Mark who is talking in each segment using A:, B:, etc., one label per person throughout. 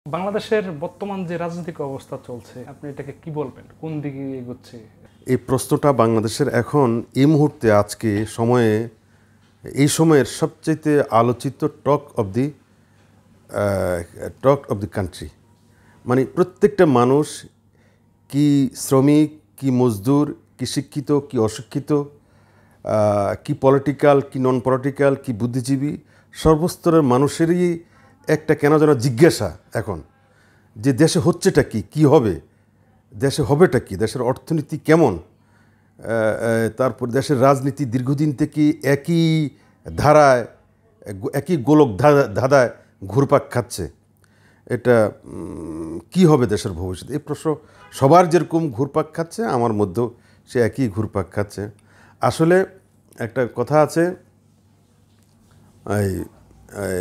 A: বাংলাদেশের বর্তমান যে রাজনৈতিক অবস্থা চলছে আপনি এটাকে কি বলবেন, কোন দিকে এগোচ্ছে?
B: এই প্রশ্নটা বাংলাদেশের এখন এই মুহূর্তে আজকে সময়ে এই সময়ের সবচেয়ে আলোচিত টক অফ দি কান্ট্রি। মানে প্রত্যেকটা মানুষ, কি শ্রমিক, কি মজদুর, কি শিক্ষিত, কি অশিক্ষিত, কি পলিটিক্যাল, কি নন পলিটিক্যাল, কি বুদ্ধিজীবী, সর্বস্তরের মানুষেরই একটা কেন যেন জিজ্ঞাসা এখন যে দেশে হচ্ছেটা কি, কী হবে, দেশে হবেটা কি, দেশের অর্থনীতি কেমন, তারপর দেশের রাজনীতি দীর্ঘদিন থেকে একই ধারায়, একই গোলক ধাঁধায় ঘুরপাক খাচ্ছে। এটা কি হবে দেশের ভবিষ্যৎ, এই প্রশ্ন সবার যেরকম ঘুরপাক খাচ্ছে আমার মধ্যেও সে একই ঘুরপাক খাচ্ছে। আসলে একটা কথা আছে, এই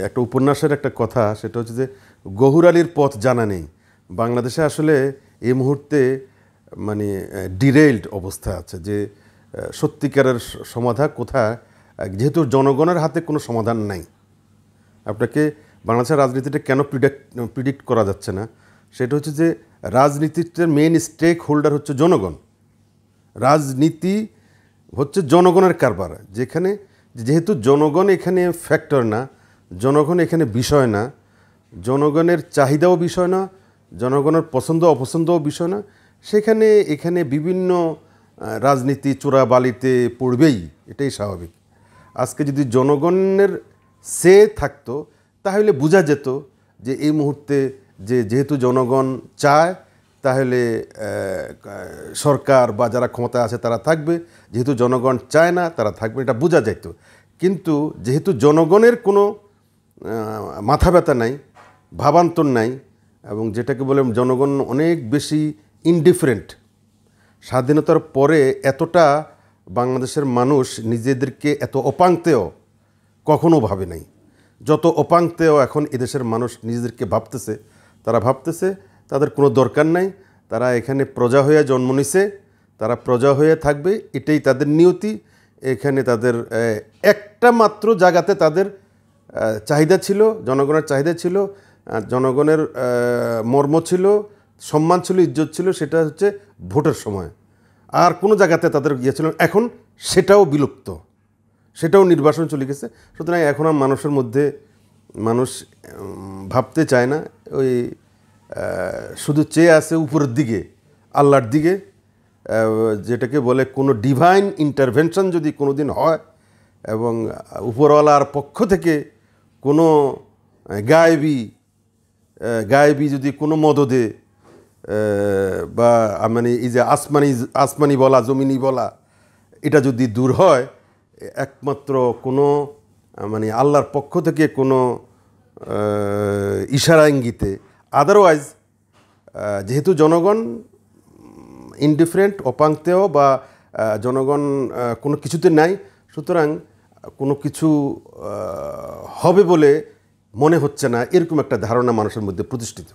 B: একটা উপন্যাসের একটা কথা, সেটা হচ্ছে যে গহুর আলীর পথ জানা নেই। বাংলাদেশে আসলে এই মুহূর্তে মানে ডিরেইলড অবস্থা আছে, যে সত্যিকারের সমাধান কোথায়, যেহেতু জনগণের হাতে কোনো সমাধান নাই। আপনাকে বাংলাদেশের রাজনীতিটা কেন প্রিডিক্ট করা যাচ্ছে না, সেটা হচ্ছে যে রাজনীতির মেইন স্টেক হোল্ডার হচ্ছে জনগণ। রাজনীতি হচ্ছে জনগণের কারবার, যেহেতু জনগণ এখানে ফ্যাক্টর না, জনগণ এখানে বিষয় না, জনগণের চাহিদাও বিষয় না, জনগণের পছন্দ অপছন্দও বিষয় না, এখানে বিভিন্ন রাজনীতি চোরাবালিতে পড়বেই, এটাই স্বাভাবিক। আজকে যদি জনগণের সে থাকতো তাহলে বোঝা যেত যে এই মুহূর্তে যেহেতু জনগণ চায়, তাহলে সরকার বা যারা ক্ষমতায় আছে তারা থাকবে, যেহেতু জনগণ চায় না তারা থাকবে, এটা বোঝা যেত। কিন্তু যেহেতু জনগণের কোনো মাথা ব্যথা নাই, ভাবান্তর নাই, এবং যেটাকে বলে জনগণ অনেক বেশি ইনডিফারেন্ট। স্বাধীনতার পরে এতটা বাংলাদেশের মানুষ নিজেদেরকে এত অপাংতেয় কখনো ভাবে নাই, যত অপাংতেয় এখন এদেশের মানুষ নিজেদেরকে ভাবতেছে। তারা ভাবতেছে তাদের কোনো দরকার নাই, তারা এখানে প্রজা হয়ে জন্ম নিছে, তারা প্রজা হয়ে থাকবে, এটাই তাদের নিয়তি। এখানে তাদের একটা মাত্র জায়গাতে তাদের চাহিদা ছিল, জনগণের চাহিদা ছিল, জনগণের মর্ম ছিল, সম্মান ছিল, ইজ্জত ছিল, সেটা হচ্ছে ভোটের সময়। আর কোনো জায়গাতে তাদের ইয়ে ছিল, এখন সেটাও বিলুপ্ত, সেটাও নির্বাসন চলে গেছে। সুতরাং এখন আর মানুষের মধ্যে মানুষ ভাবতে চায় না, ওই শুধু চেয়ে আছে উপরের দিকে, আল্লাহর দিকে, যেটাকে বলে কোনো ডিভাইন ইন্টারভেনশন যদি কোনো দিন হয় এবং উপরওয়ালার পক্ষ থেকে কোনো গায়েবী যদি কোনো মদদে বা মানে এই যে আসমানি বলা, জমিনি বলা, এটা যদি দূর হয়, একমাত্র কোনো মানে আল্লাহর পক্ষ থেকে কোনো ইশারা ইঙ্গিতে। আদারওয়াইজ যেহেতু জনগণ ইনডিফারেন্ট, অপাংতেয়, বা জনগণ কোনো কিছুতে নাই, সুতরাং কোনো কিছু হবে বলে মনে হচ্ছে না, এরকম একটা ধারণা মানুষের মধ্যে প্রতিষ্ঠিত।